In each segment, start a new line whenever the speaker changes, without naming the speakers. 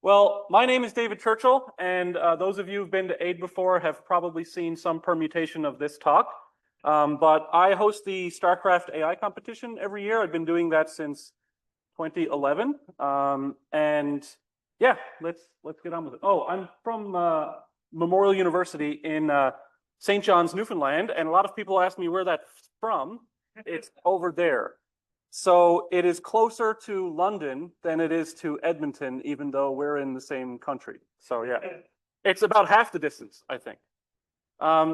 Well, my name is David Churchill, and those of you who've been to AIIDE before have probably seen some permutation of this talk. But I host the Starcraft AI competition every year. I've been doing that since 2011. And yeah, let's get on with it. Oh, I'm from Memorial University in St. John's, Newfoundland, and a lot of people ask me where that's from. It's over there. So it is closer to London than it is to Edmonton, even though we're in the same country. So yeah, it's about half the distance, I think.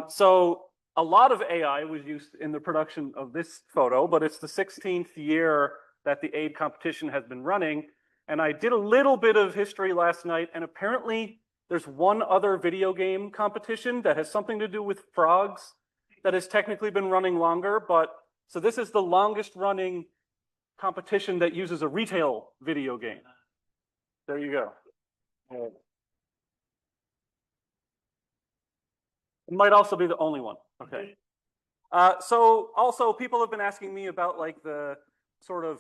So a lot of AI was used in the production of this photo, but it's the 16th year that the AIIDE competition has been running. And I did a little bit of history last night, and apparently there's one other video game competition that has something to do with frogs that has technically been running longer, but so this is the longest running competition that uses a retail video game. There you go. It might also be the only one. Okay. So also people have been asking me about like the sort of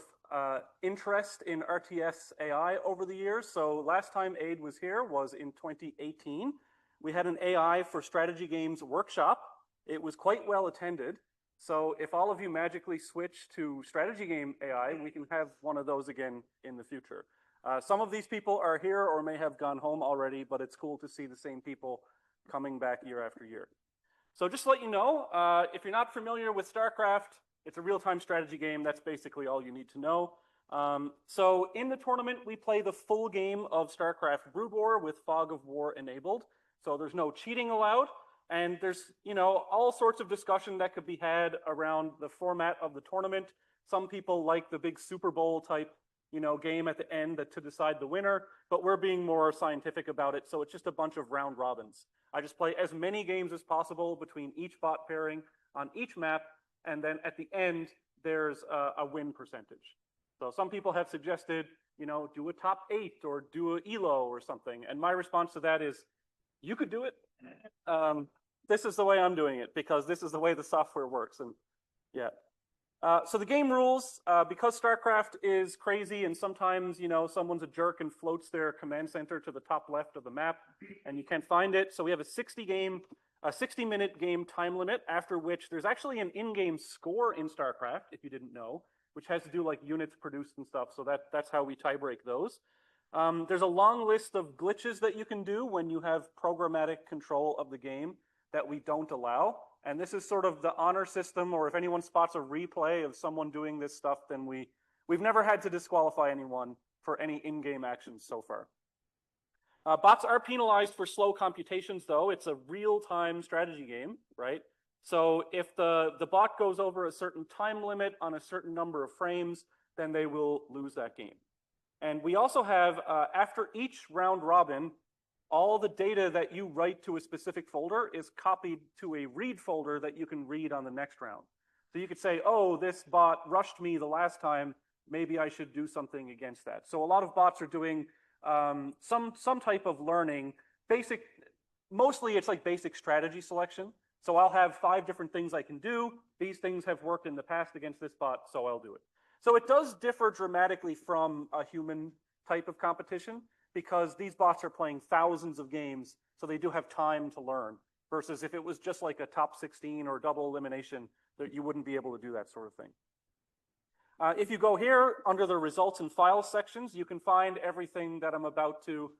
interest in RTS AI over the years. So last time AIIDE was here was in 2018. We had an AI for strategy games workshop. It was quite well attended. So if all of you magically switch to strategy game AI, we can have one of those again in the future. Some of these people are here or may have gone home already, but it's cool to see the same people coming back year after year. So just to let you know, if you're not familiar with Starcraft, it's a real-time strategy game. That's basically all you need to know. So in the tournament, we play the full game of Starcraft Brood War with Fog of War enabled. So there's no cheating allowed. And there's, all sorts of discussion that could be had around the format of the tournament. Some people like the big Super Bowl type, game at the end to decide the winner, but we're being more scientific about it. So it's just a bunch of round robins. I just play as many games as possible between each bot pairing on each map. And then at the end, there's a win percentage. So some people have suggested, do a top 8 or do a ELO or something. And my response to that is, you could do it. This is the way I'm doing it because this is the way the software works. And yeah. So the game rules, because Starcraft is crazy and sometimes, someone's a jerk and floats their command center to the top left of the map and you can't find it. So we have a 60-minute game time limit, after which there's actually an in-game score in Starcraft, if you didn't know, which has to do like units produced and stuff. So that's how we tie break those. There's a long list of glitches that you can do when you have programmatic control of the game that we don't allow. And this is sort of the honor system, or if anyone spots a replay of someone doing this stuff, then we've never had to disqualify anyone for any in-game actions so far. Bots are penalized for slow computations, though. It's a real-time strategy game, right? So if the bot goes over a certain time limit on a certain number of frames, then they will lose that game. And we also have, after each round robin, all the data that you write to a specific folder is copied to a read folder that you can read on the next round. So you could say, oh, this bot rushed me the last time, maybe I should do something against that. So a lot of bots are doing some type of learning. Mostly it's like basic strategy selection. So I'll have 5 different things I can do. These things have worked in the past against this bot, so I'll do it. So it does differ dramatically from a human type of competition because these bots are playing thousands of games, so they do have time to learn, versus if it was just like a top 16 or double elimination, that you wouldn't be able to do that sort of thing. If you go here under the results and files sections, you can find everything that I'm about to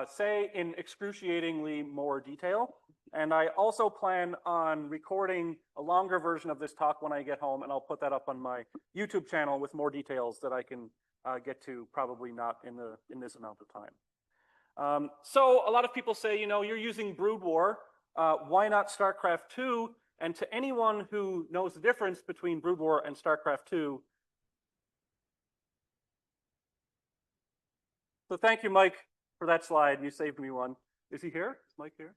say in excruciatingly more detail. And I also plan on recording a longer version of this talk when I get home, and I'll put that up on my YouTube channel with more details that I can get to, probably not in this amount of time. So a lot of people say, you're using Brood War. Why not Starcraft 2? And to anyone who knows the difference between Brood War and Starcraft 2, so thank you, Mike, for that slide. You saved me one. Is he here? Is Mike here?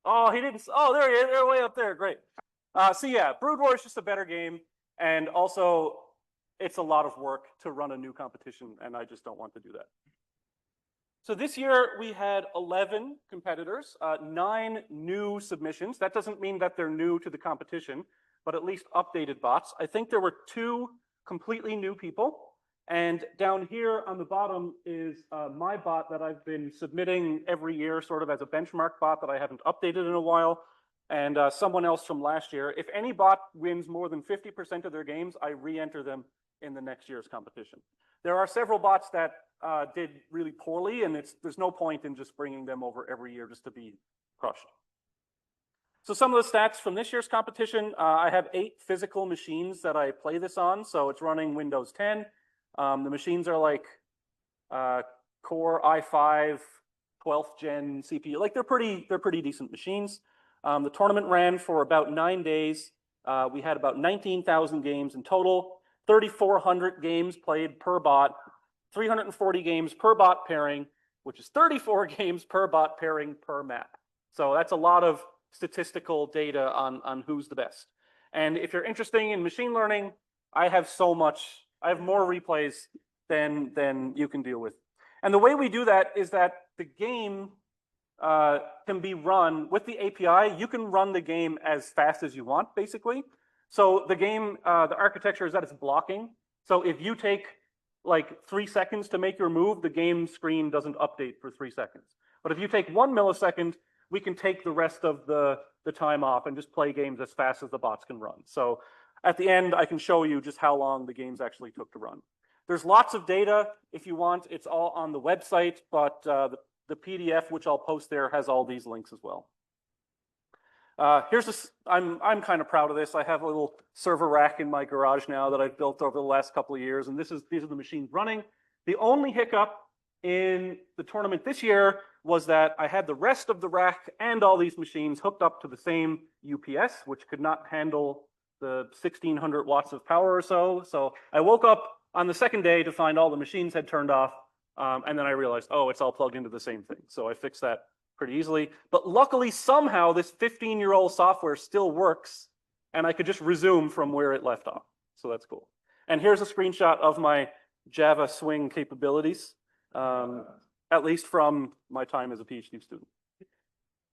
Oh, he didn't. Oh, there he is. They're way up there. Great. So yeah, Brood War is just a better game. And also, it's a lot of work to run a new competition, and I just don't want to do that. So this year, we had 11 competitors, 9 new submissions. That doesn't mean that they're new to the competition, but at least updated bots. I think there were 2 completely new people, And down here on the bottom is my bot that I've been submitting every year, sort of as a benchmark bot that I haven't updated in a while, and someone else from last year. If any bot wins more than 50% of their games, I re-enter them in the next year's competition. There are several bots that did really poorly, and there's no point in just bringing them over every year just to be crushed. So some of the stats from this year's competition, I have 8 physical machines that I play this on, so it's running Windows 10. The machines are like Core i5, 12th gen CPU. Like they're pretty decent machines. The tournament ran for about 9 days. We had about 19,000 games in total, 3,400 games played per bot, 340 games per bot pairing, which is 34 games per bot pairing per map. So that's a lot of statistical data on who's the best. And if you're interested in machine learning, I have more replays than you can deal with. And the way we do that is that the game can be run with the API. You can run the game as fast as you want, basically. So the game, the architecture is that it's blocking. So if you take like 3 seconds to make your move, the game screen doesn't update for 3 seconds. But if you take 1 millisecond, we can take the rest of the time off and just play games as fast as the bots can run. So at the end, I can show you just how long the games actually took to run. There's lots of data if you want. It's all on the website, but the PDF, which I'll post there, has all these links as well. Here's this. I'm kind of proud of this. I have a little server rack in my garage now that I've built over the last couple of years, and these are the machines running. The only hiccup in the tournament this year was that I had the rest of the rack and all these machines hooked up to the same UPS, which could not handle the 1,600 watts of power or so. So I woke up on the second day to find all the machines had turned off, and then I realized, oh, it's all plugged into the same thing. So I fixed that pretty easily. But luckily, somehow, this 15-year-old software still works, and I could just resume from where it left off. So that's cool. And here's a screenshot of my Java swing capabilities, at least from my time as a PhD student.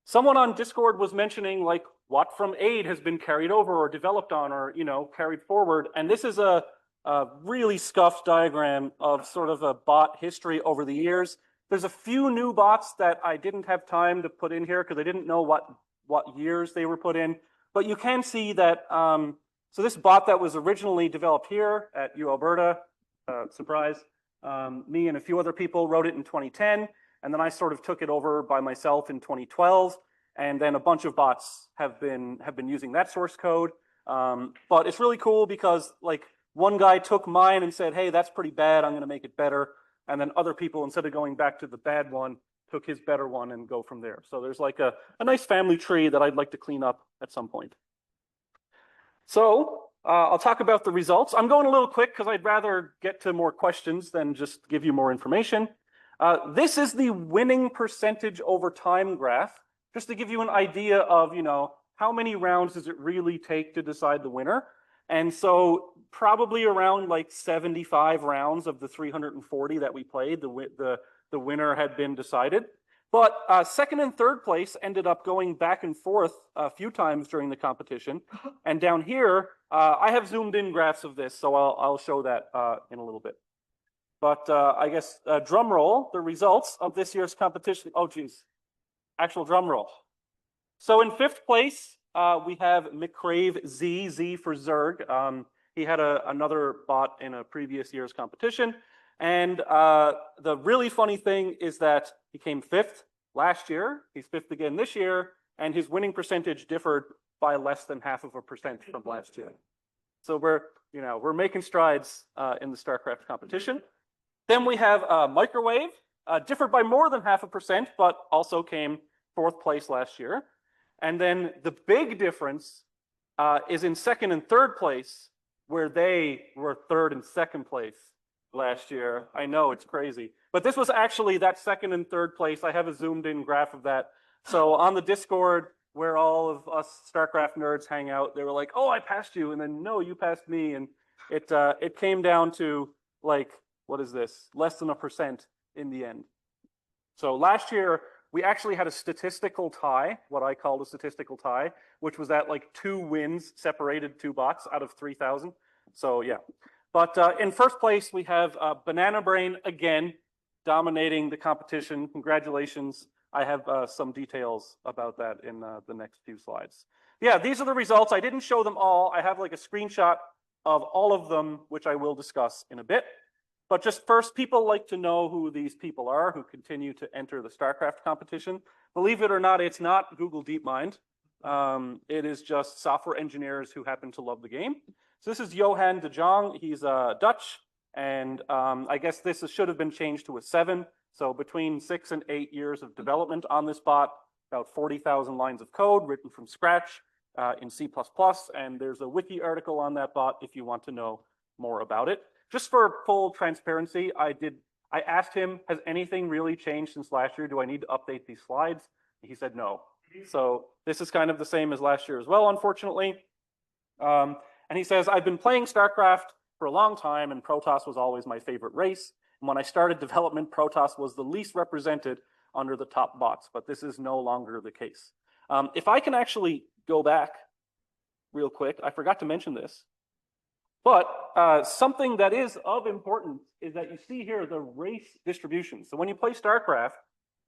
Someone on Discord was mentioning, like, what from AIIDE has been carried over or developed on or, carried forward. And this is a really scuffed diagram of sort of a bot history over the years. There's a few new bots that I didn't have time to put in here because I didn't know what years they were put in. But you can see that, so this bot that was originally developed here at Alberta, surprise, me and a few other people wrote it in 2010. And then I sort of took it over by myself in 2012. And then a bunch of bots have been using that source code. But it's really cool because like one guy took mine and said, hey, that's pretty bad, I'm going to make it better. And then other people, instead of going back to the bad one, took his better one and go from there. So there's like a nice family tree that I'd like to clean up at some point. So I'll talk about the results. I'm going a little quick because I'd rather get to more questions than just give you more information. This is the winning percentage over time graph, just to give you an idea of, how many rounds does it really take to decide the winner? And so probably around like 75 rounds of the 340 that we played, the winner had been decided. But second and third place ended up going back and forth a few times during the competition. And down here, I have zoomed in graphs of this, so I'll show that in a little bit. But I guess drum roll, the results of this year's competition. Oh, geez. Actual drum roll. So in fifth place, we have McCrave Z for Zerg. He had another bot in a previous year's competition. And the really funny thing is that he came fifth last year. He's fifth again this year. And his winning percentage differed by less than 0.5% from last year. So we're making strides in the Starcraft competition. Then we have Microwave, differed by more than 0.5%, but also came fourth place last year. And then the big difference is in second and third place, where they were third and second place last year. I know, it's crazy. But this was actually that second and third place. I have a zoomed in graph of that. So on the Discord, where all of us Starcraft nerds hang out, they were like, oh, I passed you. And then, no, you passed me. And it came down to, like, what is this? Less than 1% in the end. So last year, we actually had a statistical tie, what I called a statistical tie, which was that like 2 wins separated 2 bots out of 3,000. So yeah. But in first place, we have Banana Brain again, dominating the competition. Congratulations. I have some details about that in the next few slides. Yeah, these are the results. I didn't show them all. I have like a screenshot of all of them, which I will discuss in a bit. But just first, people like to know who these people are who continue to enter the Starcraft competition. Believe it or not, it's not Google DeepMind. It is just software engineers who happen to love the game. So this is Johan de Jong. He's Dutch, and I guess this should have been changed to a 7. So between 6 and 8 years of development on this bot, about 40,000 lines of code written from scratch in C++, and there's a wiki article on that bot if you want to know more about it. Just for full transparency, I asked him, has anything really changed since last year? Do I need to update these slides? He said no. So this is kind of the same as last year as well, unfortunately. And he says, I've been playing Starcraft for a long time, and Protoss was always my favorite race. And when I started development, Protoss was the least represented under the top bots, but this is no longer the case. If I can actually go back real quick, I forgot to mention this, but something that is of importance is that you see here the race distribution. So when you play Starcraft,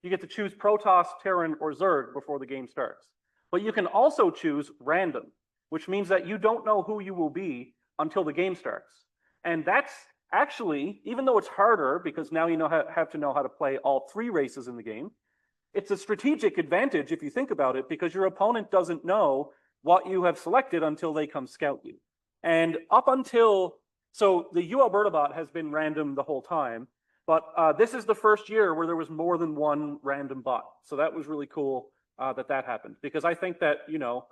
you get to choose Protoss, Terran, or Zerg before the game starts. But you can also choose random, which means that you don't know who you will be until the game starts. And that's actually, even though it's harder because now you have to know how to play all 3 races in the game, it's a strategic advantage if you think about it, because your opponent doesn't know what you have selected until they come scout you. And up until, so the Alberta bot has been random the whole time, but this is the first year where there was more than one random bot. So that was really cool that happened, because I think that, you know,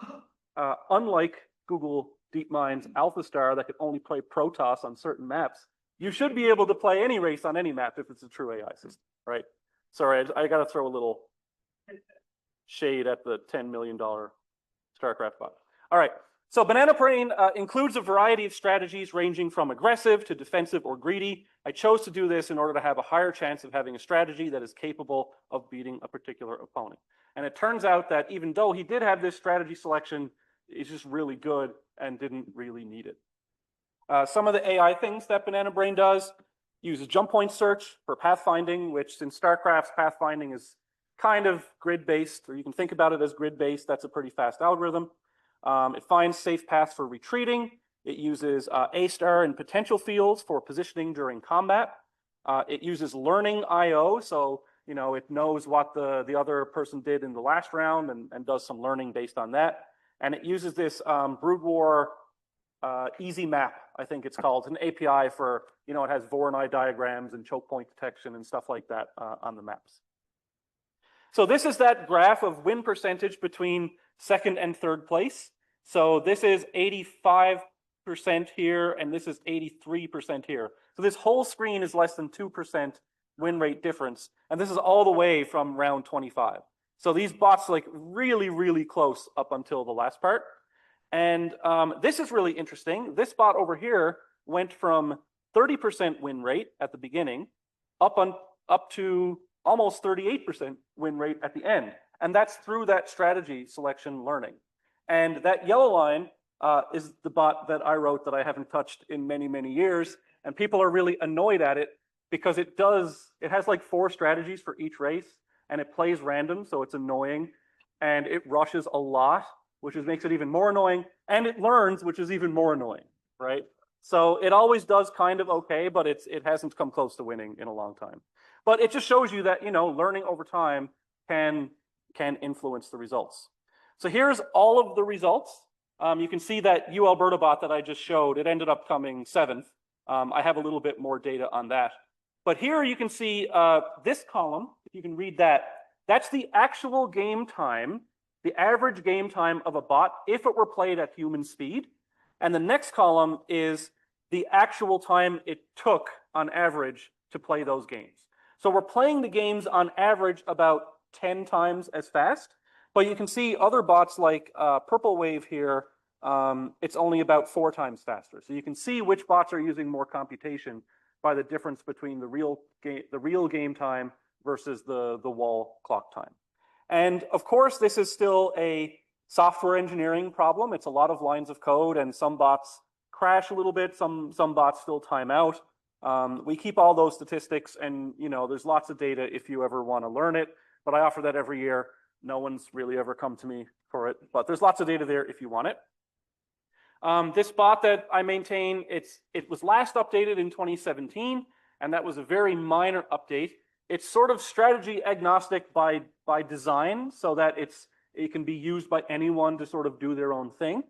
unlike Google DeepMind's AlphaStar that could only play Protoss on certain maps, you should be able to play any race on any map if it's a true AI system, right? Sorry, I got to throw a little shade at the $10 million Starcraft bot. All right, so Banana Brain includes a variety of strategies ranging from aggressive to defensive or greedy. I chose to do this in order to have a higher chance of having a strategy that is capable of beating a particular opponent. And it turns out that even though he did have this strategy selection, it's just really good and didn't really need it. Some of the AI things that Banana Brain does: uses jump point search for pathfinding, which in Starcraft's pathfinding is kind of grid-based, or you can think about it as grid-based. That's a pretty fast algorithm. It finds safe paths for retreating. It uses A-star and potential fields for positioning during combat. It uses learning I/O, so you know it knows what the other person did in the last round and does some learning based on that. And it uses this Brood War Easy Map, I think it's called, an API for, you know, it has Voronoi diagrams and choke point detection and stuff like that on the maps. So this is that graph of win percentage between 2nd and 3rd place. So this is 85% here, and this is 83% here. So this whole screen is less than 2% win rate difference, and this is all the way from round 25. So these bots like really, really close up until the last part. And this is really interesting. This bot over here went from 30% win rate at the beginning up to almost 38% win rate at the end. And that's through that strategy selection learning. And that yellow line is the bot that I wrote that I haven't touched in many, many years. And people are really annoyed at it because it has like 4 strategies for each race, and it plays random, so it's annoying. And it rushes a lot, which makes it even more annoying. And it learns, which is even more annoying, right? So it always does kind of okay, but it hasn't come close to winning in a long time. But it just shows you that, you know, learning over time can influence the results. So here's all of the results. You can see that Alberta bot that I just showed, it ended up coming 7th. I have a little bit more data on that. But here you can see this column, if you can read that, that's the actual game time, the average game time of a bot if it were played at human speed. And the next column is the actual time it took on average to play those games. So we're playing the games on average about 10 times as fast, but you can see other bots like Purple Wave here, it's only about 4 times faster. So you can see which bots are using more computation by the difference between the real game time versus the wall clock time. And of course, this is still a software engineering problem. It's a lot of lines of code, and some bots crash a little bit. Some bots still time out. We keep all those statistics, and there's lots of data if you ever want to learn it. But I offer that every year. No one's really ever come to me for it, but there's lots of data there if you want it. This bot that I maintain, it was last updated in 2017, and that was a very minor update. It's sort of strategy agnostic by design, so that it can be used by anyone to sort of do their own thing.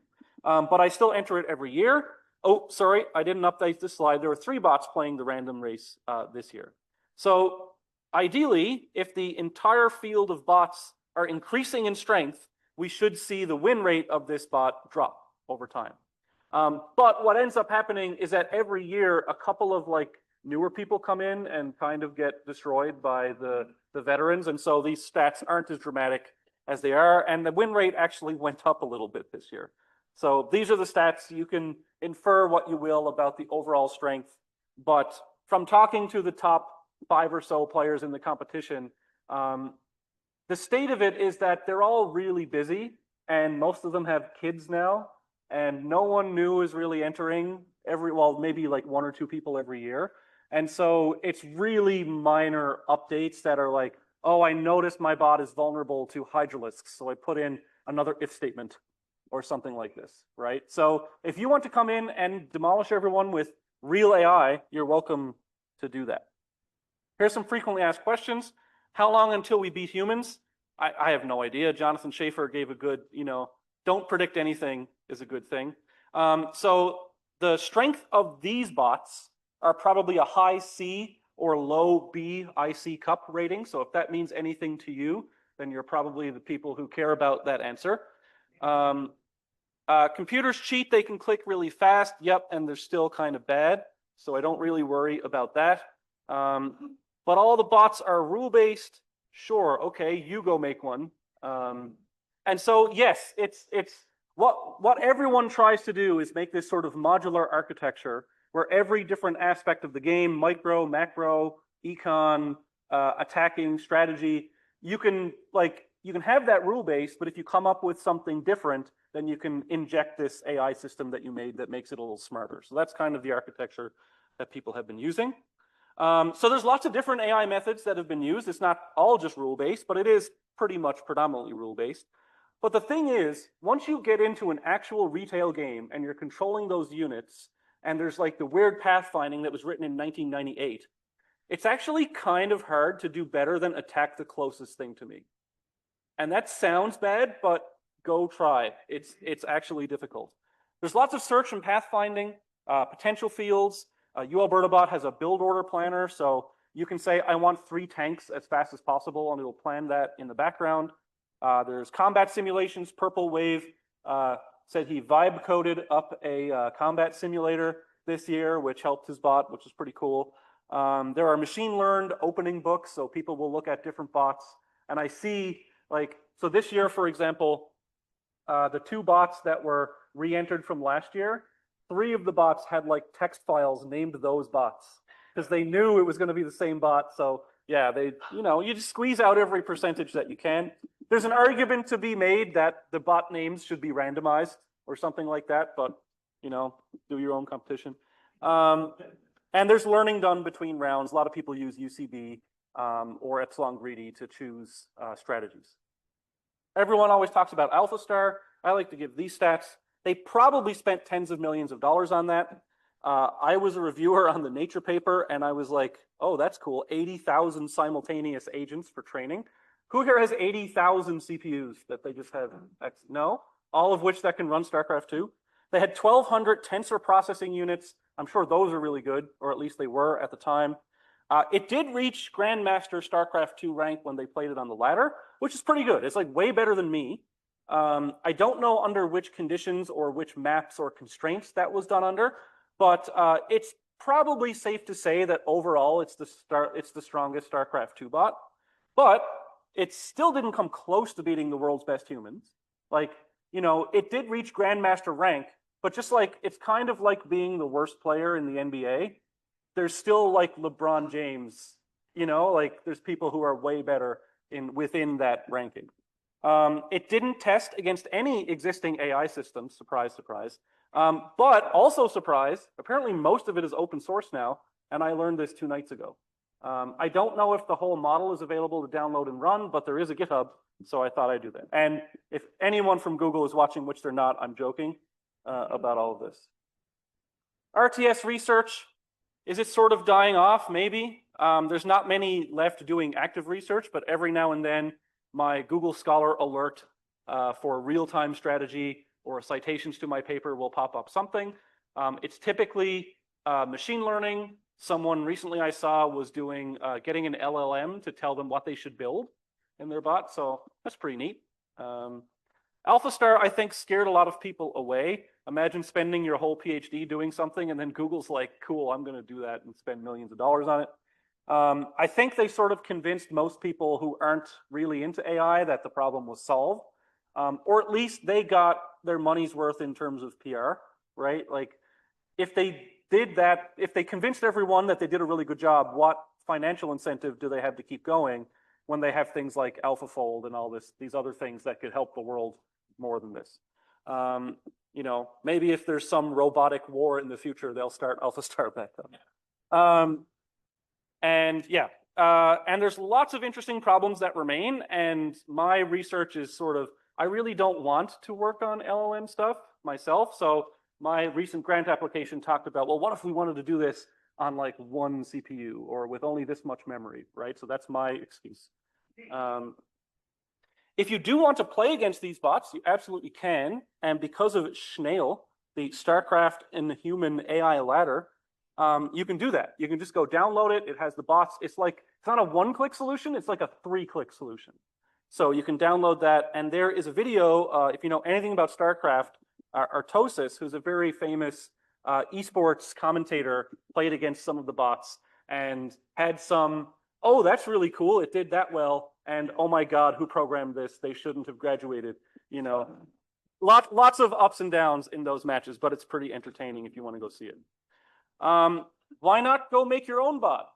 But I still enter it every year. Oh, sorry, I didn't update this slide. There were 3 bots playing the random race this year. So ideally, if the entire field of bots are increasing in strength, we should see the win rate of this bot drop over time. But what ends up happening is that every year, a couple of newer people come in and kind of get destroyed by the veterans. And so these stats aren't as dramatic as they are. And the win rate actually went up a little bit this year. So these are the stats. You can infer what you will about the overall strength. But from talking to the top 5 or so players in the competition, the state of it is that they're all really busy, and most of them have kids now, and no one new is really entering maybe 1 or 2 people every year. And so it's really minor updates that are like, oh, I noticed my bot is vulnerable to hydralisks, so I put in another if statement or something like this, right? So if you want to come in and demolish everyone with real AI, you're welcome to do that. Here's some frequently asked questions. How long until we beat humans? I have no idea. Jonathan Schaefer gave a good, don't predict anything is a good thing. So the strength of these bots are probably a high C or low B IC cup rating. So if that means anything to you, then you're probably the people who care about that answer. Computers cheat, they can click really fast. Yep, and they're still kind of bad. So I don't really worry about that. But all the bots are rule-based. Sure, okay, you go make one. And so yes, it's what everyone tries to do is make this sort of modular architecture where every different aspect of the game, micro, macro, econ, attacking, strategy, you can have that rule base, but if you come up with something different, then you can inject this AI system that you made that makes it a little smarter. So that's kind of the architecture that people have been using. So there's lots of different AI methods that have been used. It's not all just rule-based, but it is pretty much predominantly rule-based. But the thing is, once you get into an actual retail game and you're controlling those units, and there's the weird pathfinding that was written in 1998, it's actually kind of hard to do better than attack the closest thing to me. And that sounds bad, but go try. It's actually difficult. There's lots of search and pathfinding, potential fields. Alberta bot has a build order planner, so you can say, I want 3 tanks as fast as possible, and it'll plan that in the background. There's combat simulations. Purple Wave said he vibe coded up a combat simulator this year, which helped his bot, which is pretty cool. There are machine learned opening books, so people will look at different bots. And I see, so this year, for example, the 2 bots that were re-entered from last year, 3 of the bots had text files named those bots because they knew it was going to be the same bot. So yeah, you just squeeze out every percentage that you can. There's an argument to be made that the bot names should be randomized or something like that, but do your own competition. And there's learning done between rounds. A lot of people use UCB or epsilon greedy to choose strategies. Everyone always talks about AlphaStar. I like to give these stats. They probably spent tens of millions of dollars on that. I was a reviewer on the Nature paper, and I was like, oh, that's cool. 80,000 simultaneous agents for training. Who here has 80,000 CPUs that they just have? No? All of which that can run Starcraft 2. They had 1,200 tensor processing units. I'm sure those are really good, or at least they were at the time. It did reach Grandmaster Starcraft 2 rank when they played it on the ladder, which is pretty good. It's way better than me. I don't know under which conditions or which maps or constraints that was done under, but it's probably safe to say that overall it's the strongest Starcraft 2 bot. But it still didn't come close to beating the world's best humans. It did reach Grandmaster rank, but just it's kind of like being the worst player in the NBA. There's still LeBron James, there's people who are way better within that ranking. It didn't test against any existing AI systems, surprise, surprise. But also surprise, apparently most of it is open source now, and I learned this 2 nights ago. I don't know if the whole model is available to download and run, but there is a GitHub, so I thought I'd do that. And if anyone from Google is watching, which they're not, I'm joking about all of this. RTS research, is it sort of dying off? Maybe. There's not many left doing active research, but every now and then my Google Scholar alert for real-time strategy or citations to my paper will pop up something. It's typically machine learning. Someone recently I saw was doing getting an LLM to tell them what they should build in their bot, so that's pretty neat. AlphaStar, I think, scared a lot of people away. Imagine spending your whole PhD doing something, and then Google's like, cool, I'm going to do that and spend millions of dollars on it. I think they sort of convinced most people who aren't really into AI that the problem was solved, or at least they got their money's worth in terms of PR, right? Like, if they did that, if they convinced everyone that they did a really good job, what financial incentive do they have to keep going when they have things like AlphaFold and all these other things that could help the world more than this? You know, maybe if there's some robotic war in the future, they'll start AlphaStar back up. And yeah, and there's lots of interesting problems that remain, and my research is sort of, I really don't want to work on LLM stuff myself, so my recent grant application talked about, well, what if we wanted to do this on like one CPU or with only this much memory, right? So that's my excuse. If you do want to play against these bots, you absolutely can. And because of Schnail, the Starcraft and the human AI ladder, you can do that. You can just go download it. It has the bots. It's not a one-click solution. It's like a 3-click solution. So you can download that. And there is a video, if you know anything about Starcraft, Artosis, who's a very famous esports commentator, played against some of the bots and had some, oh, that's really cool. It did that well. And oh my God, who programmed this? They shouldn't have graduated. You know, lots of ups and downs in those matches, but it's pretty entertaining if you want to go see it. Why not go make your own bot?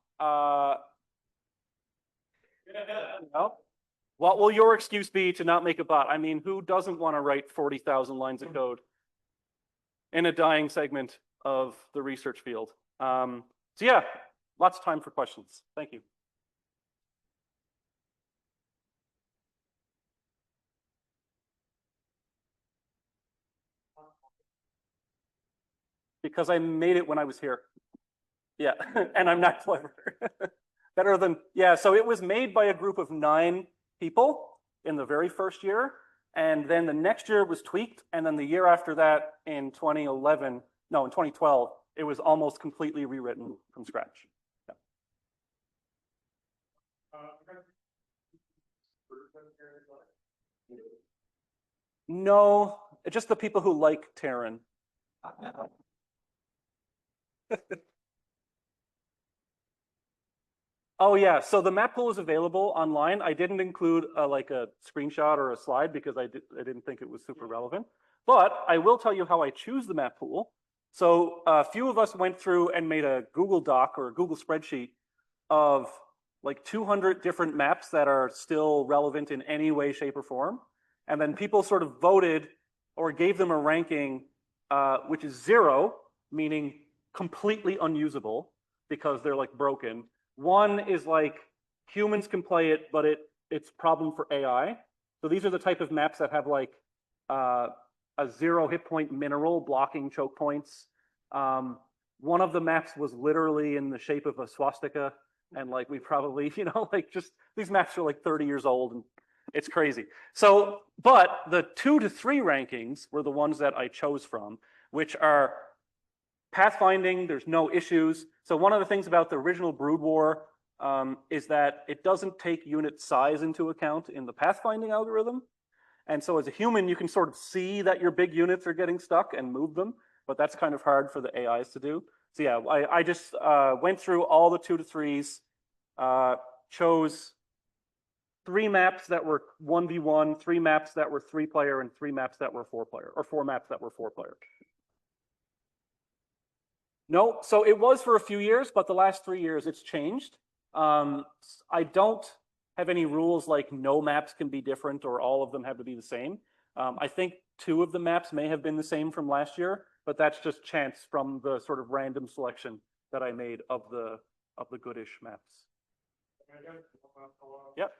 You know? What will your excuse be to not make a bot? I mean, who doesn't want to write 40,000 lines of code in a dying segment of the research field? So yeah, lots of time for questions. Thank you. Because I made it when I was here. Yeah, and I'm not clever. Better than, yeah, so it was made by a group of 9 people in the very first year. And then the next year it was tweaked. And then the year after that in 2012, it was almost completely rewritten from scratch. Yeah. No, just the people who like Terran. Oh yeah, so the map pool is available online. I didn't include like a screenshot or a slide because I didn't think it was super relevant. But I will tell you how I choose the map pool. So a few of us went through and made a Google Doc or a Google spreadsheet of like 200 different maps that are still relevant in any way, shape, or form. And then people sort of voted or gave them a ranking, which is 0, meaning completely unusable because they're like broken. 1 is like humans can play it, but it's problem for AI. So these are the type of maps that have like a 0 hit point mineral blocking choke points. One of the maps was literally in the shape of a swastika, and like we probably, you know, like just these maps are like 30 years old and it's crazy. So, but the 2 to 3 rankings were the ones that I chose from, which are pathfinding. There's no issues. So one of the things about the original Brood War is that it doesn't take unit size into account in the pathfinding algorithm. And so as a human, you can sort of see that your big units are getting stuck and move them, but that's kind of hard for the AIs to do. So yeah, I just went through all the 2 to 3s, chose 3 maps that were 1v1, 3 maps that were 3-player, and 3 maps that were 4-player, or 4 maps that were 4-player. No, so it was for a few years, but the last 3 years it's changed. I don't have any rules like no maps can be different or all of them have to be the same. I think 2 of the maps may have been the same from last year, but that's just chance from the sort of random selection that I made of the goodish maps. Yep.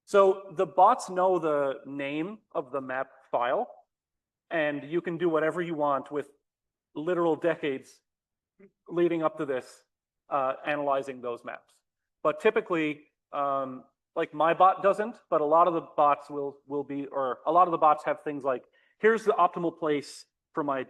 So the bots know the name of the map file, and you can do whatever you want with literal decades leading up to this, analyzing those maps. But typically, like my bot doesn't, but a lot of the bots will be, or a lot of the bots have things like, here's the optimal place for my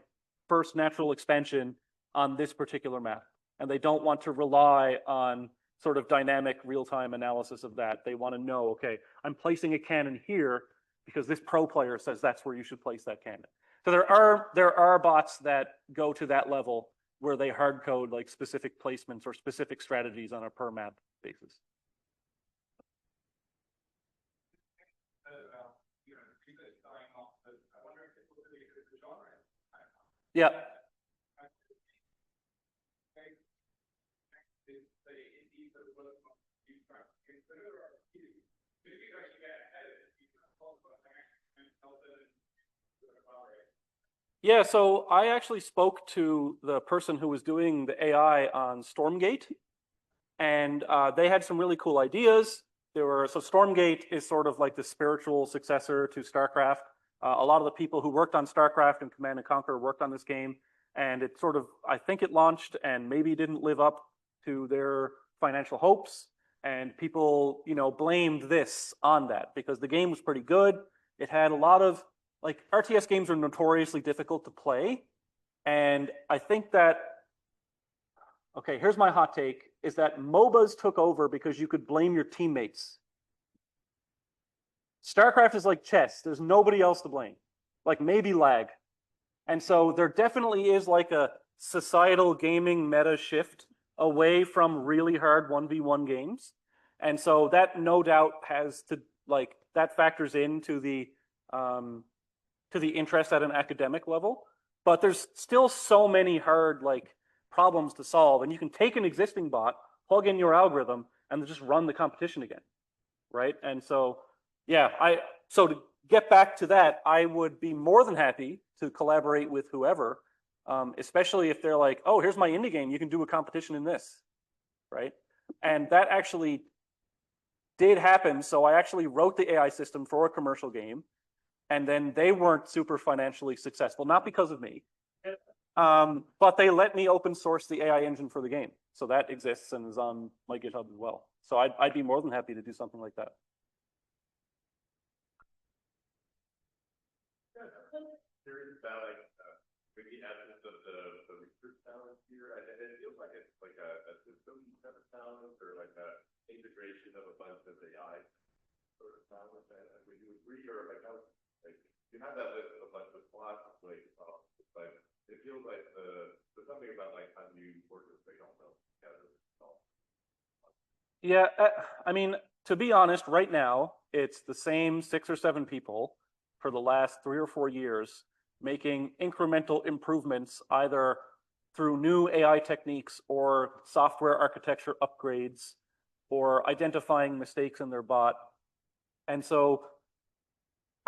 first natural expansion on this particular map. And they don't want to rely on sort of dynamic real-time analysis of that. They want to know, okay, I'm placing a cannon here because this pro player says that's where you should place that cannon. So there are bots that go to that level where they hard code like specific placements or specific strategies on a per map basis. Yeah. Yeah, so I actually spoke to the person who was doing the AI on Stormgate, and they had some really cool ideas. So Stormgate is sort of like the spiritual successor to Starcraft. A lot of the people who worked on Starcraft and Command and Conquer worked on this game, and it sort of, I think it launched and maybe didn't live up to their financial hopes, and people, blamed this on that because the game was pretty good. It had a lot of, like, RTS games are notoriously difficult to play, and I think that, okay, here's my hot take, is that MOBAs took over because you could blame your teammates. Starcraft is like chess. There's nobody else to blame, like maybe lag. And so there definitely is like a societal gaming meta shift away from really hard 1v1 games. And so that no doubt has to, like, that factors into the interest at an academic level. But there's still so many hard, like, problems to solve. And you can take an existing bot, plug in your algorithm, and just run the competition again, right? And so, yeah, so to get back to that, I would be more than happy to collaborate with whoever, especially if they're like, oh, here's my indie game, you can do a competition in this, right? And that actually did happen. So I actually wrote the AI system for a commercial game, and then they weren't super financially successful, not because of me, but they let me open source the AI engine for the game. So that exists and is on my GitHub as well. So I'd be more than happy to do something like that.
Curious about maybe evidence of the research talent here. It feels like it's like a system set of talent or like a integration of a bunch of AI sort of talent. And would you agree, or like how, like you have that list of a bunch of plots, like, but it feels like there's something about like how do you orchestrate all those together?
Yeah, I mean, to be honest, right now it's the same 6 or 7 people for the last 3 or 4 years making incremental improvements either through new AI techniques or software architecture upgrades or identifying mistakes in their bot. And so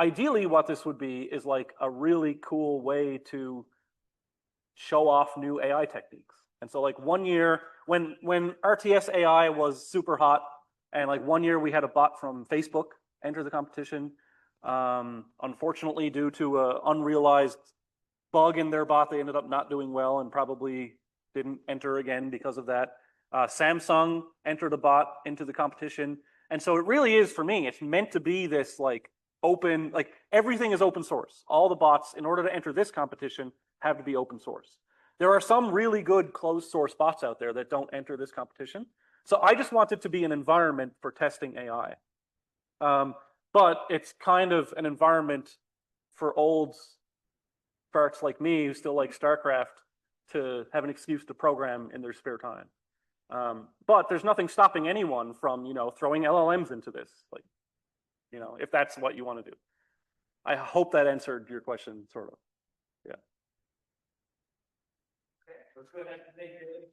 ideally what this would be is like a really cool way to show off new AI techniques. And so like one year when RTS AI was super hot, and like one year we had a bot from Facebook enter the competition, unfortunately, due to an unrealized bug in their bot, they ended up not doing well and probably didn't enter again because of that. Samsung entered a bot into the competition. And so it really is, for me, it's meant to be this like open, like everything is open source. All the bots, in order to enter this competition, have to be open source. There are some really good closed source bots out there that don't enter this competition. So I just want it to be an environment for testing AI. But it's kind of an environment for old farts like me who still like Starcraft to have an excuse to program in their spare time. But there's nothing stopping anyone from, throwing LLMs into this, like, if that's what you want to do. I hope that answered your question, sort of. Yeah.
Okay, let's go ahead and make it.